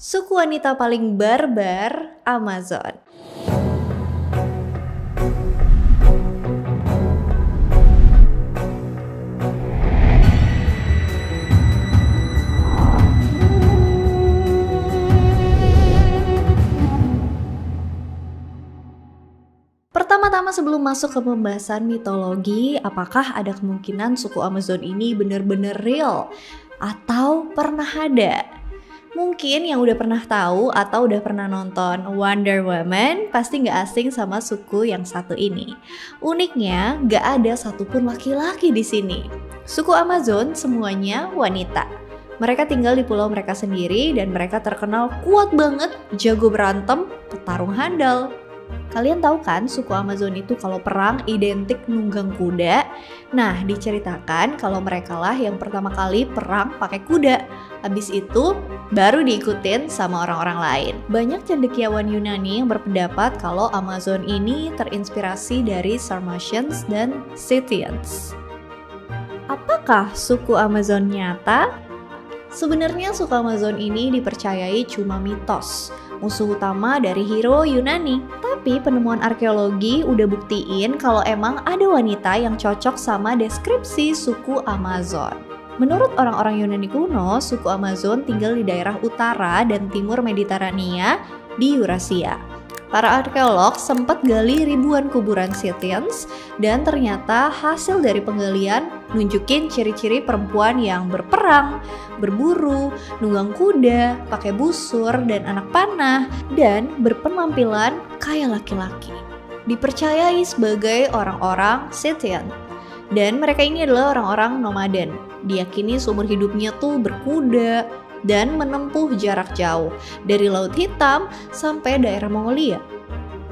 Suku wanita paling barbar, Amazon. Pertama-tama sebelum masuk ke pembahasan mitologi, apakah ada kemungkinan suku Amazon ini benar-benar real? Atau pernah ada? Mungkin yang udah pernah tahu atau udah pernah nonton Wonder Woman pasti nggak asing sama suku yang satu ini. Uniknya, nggak ada satupun laki-laki di sini. Suku Amazon semuanya wanita. Mereka tinggal di pulau mereka sendiri dan mereka terkenal kuat banget, jago berantem, petarung handal. Kalian tahu kan suku Amazon itu kalau perang identik nunggang kuda? Nah, diceritakan kalau mereka lah yang pertama kali perang pakai kuda. Habis itu baru diikutin sama orang-orang lain. Banyak cendekiawan Yunani yang berpendapat kalau Amazon ini terinspirasi dari Sarmatians dan Scythians. Apakah suku Amazon nyata? Sebenarnya suku Amazon ini dipercayai cuma mitos, musuh utama dari hero Yunani. Tapi penemuan arkeologi udah buktiin kalau emang ada wanita yang cocok sama deskripsi suku Amazon. Menurut orang-orang Yunani kuno, suku Amazon tinggal di daerah utara dan timur Mediterania di Eurasia. Para arkeolog sempat gali ribuan kuburan Scythians dan ternyata hasil dari penggalian nunjukin ciri-ciri perempuan yang berperang, berburu, nunggang kuda, pakai busur dan anak panah, dan berpenampilan kayak laki-laki. Dipercayai sebagai orang-orang Scythian. Dan mereka ini adalah orang-orang nomaden. Diyakini seumur hidupnya tuh berkuda dan menempuh jarak jauh dari Laut Hitam sampai daerah Mongolia.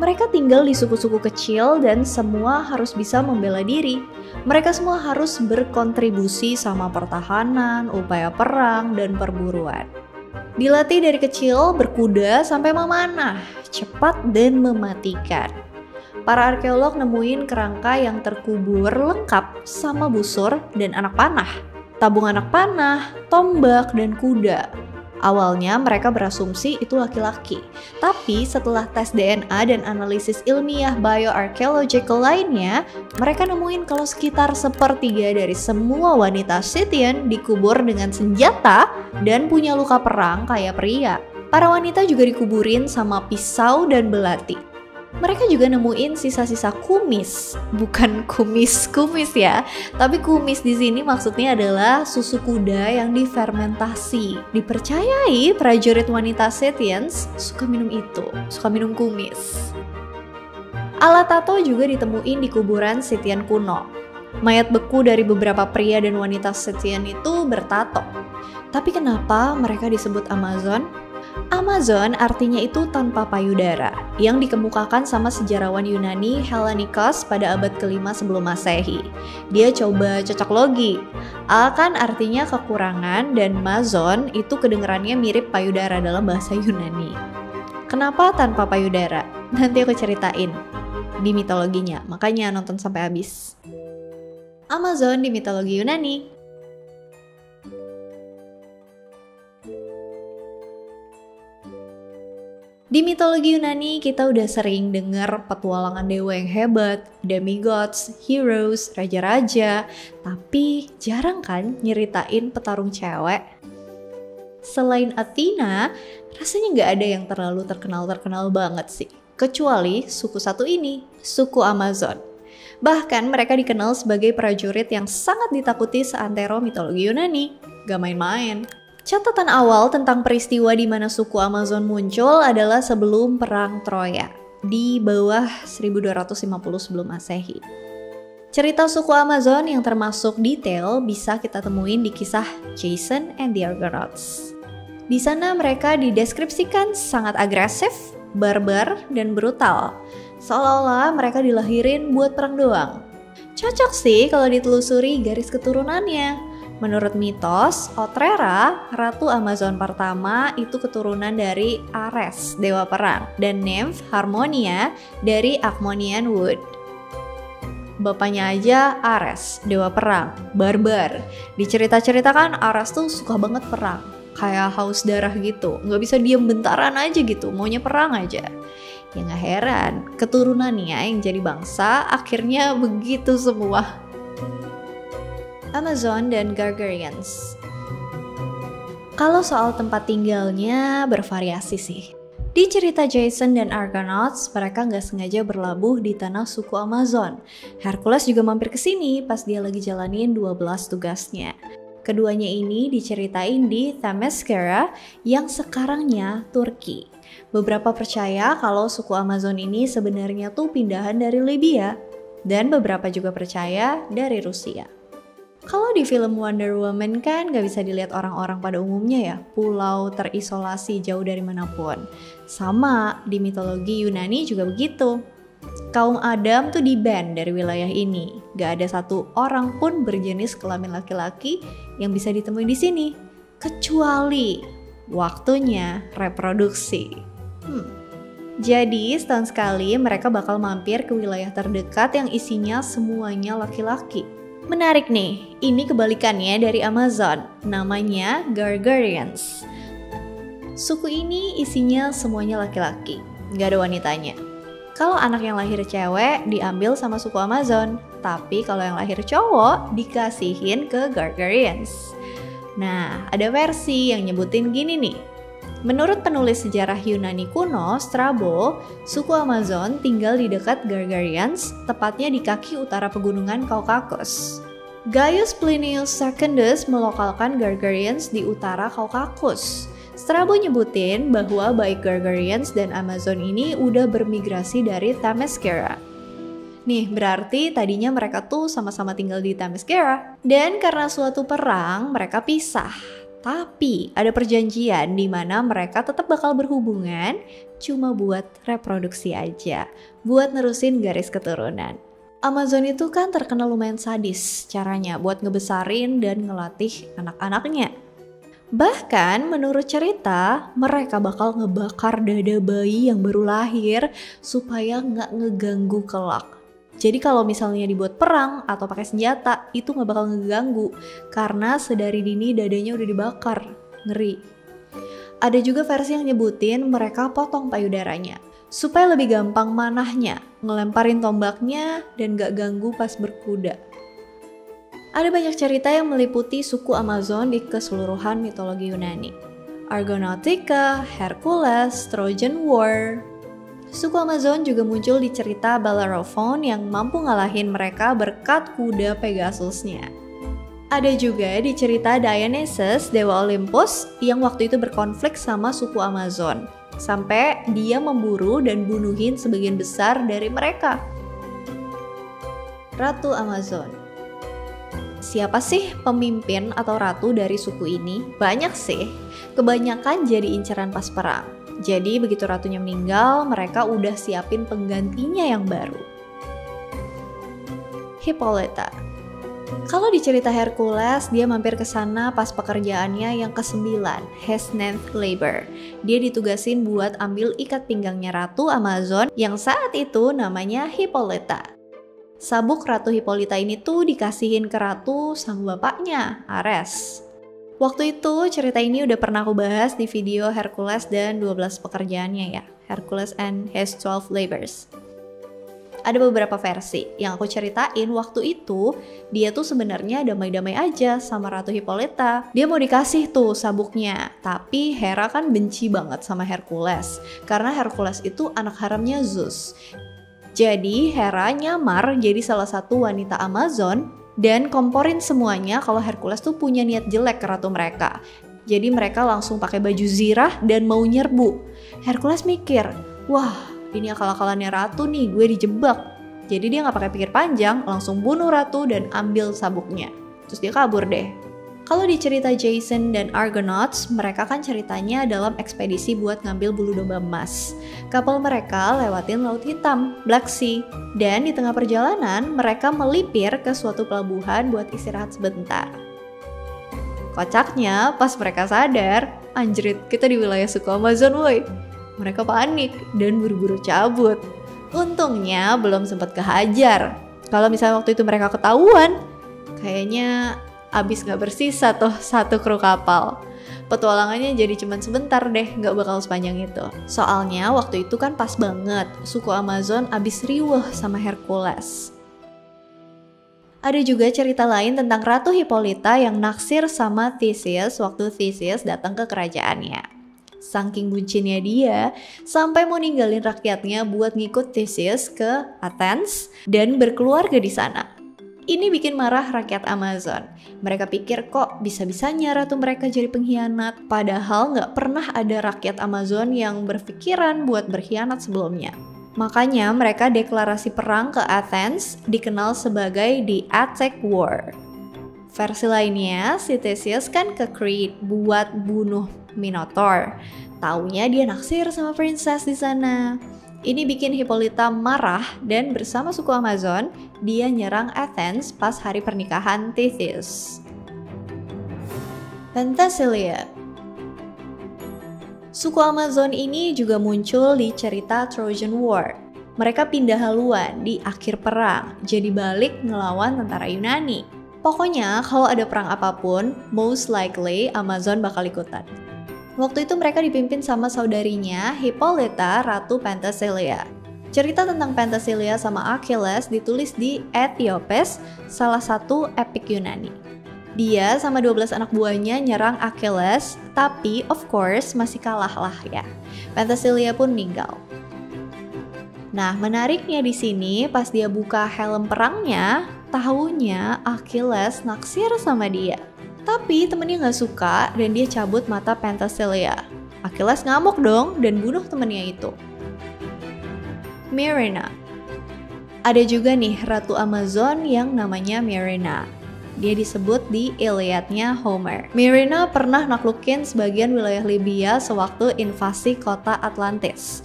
Mereka tinggal di suku-suku kecil dan semua harus bisa membela diri. Mereka semua harus berkontribusi sama pertahanan, upaya perang, dan perburuan. Dilatih dari kecil berkuda sampai memanah, cepat dan mematikan. Para arkeolog nemuin kerangka yang terkubur lengkap sama busur dan anak panah, tabung anak panah, tombak, dan kuda. Awalnya mereka berasumsi itu laki-laki, tapi setelah tes DNA dan analisis ilmiah bioarchaeological lainnya, mereka nemuin kalau sekitar sepertiga dari semua wanita Scythian dikubur dengan senjata dan punya luka perang kayak pria. Para wanita juga dikuburin sama pisau dan belati. Mereka juga nemuin sisa-sisa kumis, bukan kumis ya, tapi kumis di sini maksudnya adalah susu kuda yang difermentasi. Dipercayai prajurit wanita Scythians suka minum itu, suka minum kumis. Alat tato juga ditemuin di kuburan Scythian kuno. Mayat beku dari beberapa pria dan wanita Scythian itu bertato. Tapi kenapa mereka disebut Amazon? Amazon artinya itu tanpa payudara, yang dikemukakan sama sejarawan Yunani Hellanikos pada abad ke-5 sebelum Masehi. Dia coba cocok logi. Al kan artinya kekurangan dan mazon itu kedengarannya mirip payudara dalam bahasa Yunani. Kenapa tanpa payudara? Nanti aku ceritain di mitologinya, makanya nonton sampai habis. Amazon di mitologi Yunani. Di mitologi Yunani kita udah sering dengar petualangan dewa yang hebat, demigods, heroes, raja-raja, tapi jarang kan nyeritain petarung cewek. Selain Athena, rasanya nggak ada yang terlalu terkenal banget sih, kecuali suku satu ini, suku Amazon. Bahkan mereka dikenal sebagai prajurit yang sangat ditakuti seantero mitologi Yunani, gak main-main. Catatan awal tentang peristiwa di mana suku Amazon muncul adalah sebelum Perang Troya, di bawah 1250 sebelum Masehi. Cerita suku Amazon yang termasuk detail bisa kita temuin di kisah Jason and the Argonauts. Di sana mereka dideskripsikan sangat agresif, barbar, dan brutal. Seolah-olah mereka dilahirin buat perang doang. Cocok sih kalau ditelusuri garis keturunannya. Menurut mitos, Otrera, Ratu Amazon pertama itu keturunan dari Ares, dewa perang, dan nymph Harmonia dari Achaemonian Wood. Bapaknya aja Ares, dewa perang, barbar. Dicerita-ceritakan Ares tuh suka banget perang. kayak haus darah gitu, nggak bisa diem bentaran aja gitu, maunya perang aja. Ya nggak heran, keturunannya yang jadi bangsa akhirnya begitu semua. Amazon dan Gargarians. Kalau soal tempat tinggalnya bervariasi sih. Di cerita Jason dan Argonauts, mereka nggak sengaja berlabuh di tanah suku Amazon. Hercules juga mampir ke sini pas dia lagi jalanin 12 tugasnya. Keduanya ini diceritain di Themyscira yang sekarangnya Turki. Beberapa percaya kalau suku Amazon ini sebenarnya tuh pindahan dari Libya, dan beberapa juga percaya dari Rusia. Kalau di film Wonder Woman kan gak bisa dilihat orang-orang pada umumnya ya, pulau terisolasi jauh dari manapun. Sama di mitologi Yunani juga begitu. Kaum Adam tuh di-ban dari wilayah ini. Gak ada satu orang pun berjenis kelamin laki-laki yang bisa ditemui di sini. Kecuali waktunya reproduksi. Jadi setahun sekali mereka bakal mampir ke wilayah terdekat yang isinya semuanya laki-laki. Menarik nih, ini kebalikannya dari Amazon, namanya Gargarians. Suku ini isinya semuanya laki-laki, gak ada wanitanya. Kalau anak yang lahir cewek diambil sama suku Amazon, tapi kalau yang lahir cowok dikasihin ke Gargarians. Nah, ada versi yang nyebutin gini nih. Menurut penulis sejarah Yunani kuno, Strabo, suku Amazon tinggal di dekat Gargarians, tepatnya di kaki utara pegunungan Caucasus. Gaius Plinius Secundus melokalkan Gargarians di utara Caucasus. Strabo nyebutin bahwa baik Gargarians dan Amazon ini udah bermigrasi dari Themyscira. Nih, berarti tadinya mereka tuh sama-sama tinggal di Themyscira. Dan karena suatu perang, mereka pisah. Tapi ada perjanjian di mana mereka tetap bakal berhubungan cuma buat reproduksi aja, buat nerusin garis keturunan. Amazon itu kan terkenal lumayan sadis caranya buat ngebesarin dan ngelatih anak-anaknya. Bahkan menurut cerita, mereka bakal ngebakar dada bayi yang baru lahir supaya nggak ngeganggu kelak. Jadi kalau misalnya dibuat perang atau pakai senjata, itu nggak bakal ngeganggu karena sedari dini dadanya udah dibakar. Ngeri. Ada juga versi yang nyebutin mereka potong payudaranya supaya lebih gampang manahnya, ngelemparin tombaknya dan nggak ganggu pas berkuda. Ada banyak cerita yang meliputi suku Amazon di keseluruhan mitologi Yunani. Argonautica, Hercules, Trojan War. Suku Amazon juga muncul di cerita Bellerophon yang mampu ngalahin mereka berkat kuda Pegasusnya. Ada juga di cerita Dionysus, Dewa Olympus, yang waktu itu berkonflik sama suku Amazon. Sampai dia memburu dan bunuhin sebagian besar dari mereka. Ratu Amazon. Siapa sih pemimpin atau ratu dari suku ini? Banyak sih, kebanyakan jadi inceran pas perang. Jadi begitu ratunya meninggal, mereka udah siapin penggantinya yang baru. Hippolyta. Kalau di cerita Hercules, dia mampir ke sana pas pekerjaannya yang ke-9, his 9th labor. Dia ditugasin buat ambil ikat pinggangnya Ratu Amazon yang saat itu namanya Hippolyta. Sabuk Ratu Hippolyta ini tuh dikasihin ke Ratu sama bapaknya, Ares. Waktu itu cerita ini udah pernah aku bahas di video Hercules dan 12 pekerjaannya ya, Hercules and his 12 labors. Ada beberapa versi yang aku ceritain waktu itu, dia tuh sebenarnya damai-damai aja sama Ratu Hippolyta. Dia mau dikasih tuh sabuknya, tapi Hera kan benci banget sama Hercules, karena Hercules itu anak haramnya Zeus. Jadi Hera nyamar jadi salah satu wanita Amazon dan komporin semuanya kalau Hercules tuh punya niat jelek ke ratu mereka. Jadi mereka langsung pakai baju zirah dan mau nyerbu. Hercules mikir, wah ini akal-akalannya ratu nih, gue dijebak. Jadi dia gak pakai pikir panjang, langsung bunuh ratu dan ambil sabuknya. Terus dia kabur deh. Kalau di cerita Jason dan Argonauts, mereka kan ceritanya dalam ekspedisi buat ngambil bulu domba emas. Kapal mereka lewatin Laut Hitam, Black Sea, dan di tengah perjalanan mereka melipir ke suatu pelabuhan buat istirahat sebentar. Kocaknya, pas mereka sadar, anjrit, kita di wilayah suku Amazon woi. Mereka panik dan buru-buru cabut. Untungnya belum sempat kehajar. Kalau misalnya waktu itu mereka ketahuan, kayaknya abis gak bersisa tuh satu kru kapal. Petualangannya jadi cuman sebentar deh, nggak bakal sepanjang itu. Soalnya waktu itu kan pas banget, suku Amazon abis riweh sama Hercules. Ada juga cerita lain tentang Ratu Hippolyta yang naksir sama Theseus waktu Theseus datang ke kerajaannya. Saking bucinnya dia, sampai mau ninggalin rakyatnya buat ngikut Theseus ke Athens dan berkeluarga di sana. Ini bikin marah rakyat Amazon. Mereka pikir kok bisa-bisanya ratu mereka jadi pengkhianat, padahal nggak pernah ada rakyat Amazon yang berpikiran buat berkhianat sebelumnya. Makanya mereka deklarasi perang ke Athens, dikenal sebagai The Attic War. Versi lainnya, si Theseus kan ke Crete buat bunuh Minotaur. Taunya dia naksir sama princess di sana. Ini bikin Hippolyta marah dan bersama suku Amazon, dia nyerang Athens pas hari pernikahan Theseus. Penthesilea. Suku Amazon ini juga muncul di cerita Trojan War. Mereka pindah haluan di akhir perang, jadi balik ngelawan tentara Yunani. Pokoknya kalau ada perang apapun, most likely Amazon bakal ikutan. Waktu itu mereka dipimpin sama saudarinya, Hippolyta, Ratu Penthesilea. Cerita tentang Penthesilea sama Achilles ditulis di Aethiopes, salah satu epik Yunani. Dia sama 12 anak buahnya nyerang Achilles, tapi of course masih kalah lah ya. Penthesilea pun meninggal. Nah, menariknya di sini pas dia buka helm perangnya, tahunya Achilles naksir sama dia. Tapi temennya gak suka dan dia cabut mata Penthesilea. Achilles ngamuk dong dan bunuh temennya itu. Myrrhina. Ada juga nih Ratu Amazon yang namanya Myrrhina. Dia disebut di Iliadnya Homer. Myrrhina pernah naklukin sebagian wilayah Libya sewaktu invasi kota Atlantis.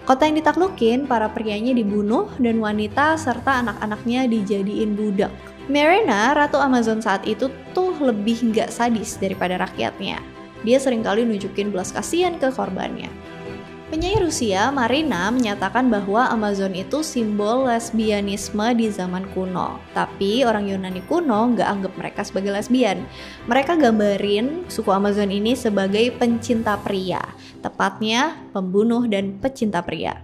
Kota yang ditaklukin, para prianya dibunuh dan wanita serta anak-anaknya dijadiin budak. Myrrhina, Ratu Amazon saat itu tuh lebih nggak sadis daripada rakyatnya. Dia seringkali nunjukin belas kasihan ke korbannya. Penyair Rusia, Marina, menyatakan bahwa Amazon itu simbol lesbianisme di zaman kuno. Tapi orang Yunani kuno nggak anggap mereka sebagai lesbian. Mereka gambarin suku Amazon ini sebagai pencinta pria. Tepatnya pembunuh dan pecinta pria.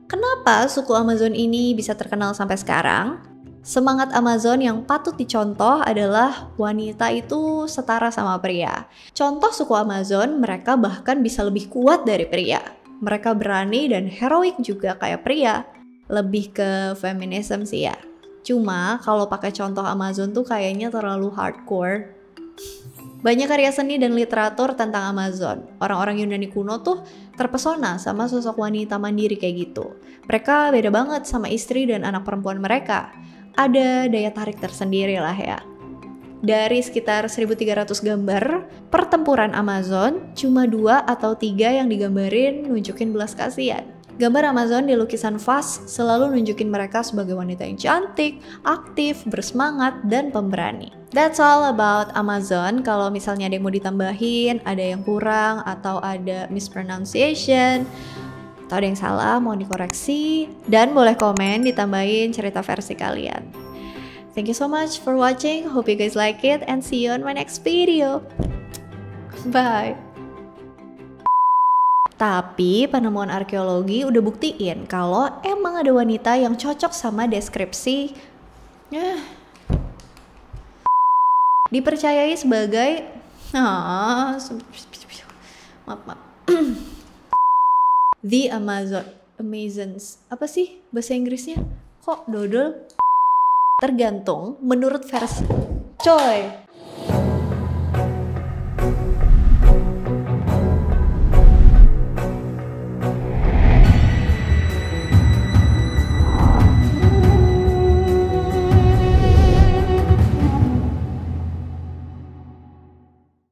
Kenapa suku Amazon ini bisa terkenal sampai sekarang? Semangat Amazon yang patut dicontoh adalah wanita itu setara sama pria. Contoh suku Amazon, mereka bahkan bisa lebih kuat dari pria. Mereka berani dan heroik juga kayak pria. Lebih ke feminisme sih ya. Cuma kalau pakai contoh Amazon tuh kayaknya terlalu hardcore. Banyak karya seni dan literatur tentang Amazon. Orang-orang Yunani kuno tuh terpesona sama sosok wanita mandiri kayak gitu. Mereka beda banget sama istri dan anak perempuan mereka. Ada daya tarik tersendiri lah ya. Dari sekitar 1.300 gambar pertempuran Amazon, cuma 2 atau 3 yang digambarin nunjukin belas kasihan. Gambar Amazon di lukisan vas selalu nunjukin mereka sebagai wanita yang cantik, aktif, bersemangat, dan pemberani. That's all about Amazon. Kalau misalnya ada yang mau ditambahin, ada yang kurang, atau ada mispronunciation, atau ada yang salah, mau dikoreksi, dan boleh komen ditambahin cerita versi kalian. Thank you so much for watching. Hope you guys like it and see you on my next video. Bye. Tapi penemuan arkeologi udah buktiin kalau emang ada wanita yang cocok sama deskripsi dipercayai sebagai maaf. The Amazons. Apa sih bahasa Inggrisnya? Kok dodol? Tergantung menurut versi. Coy.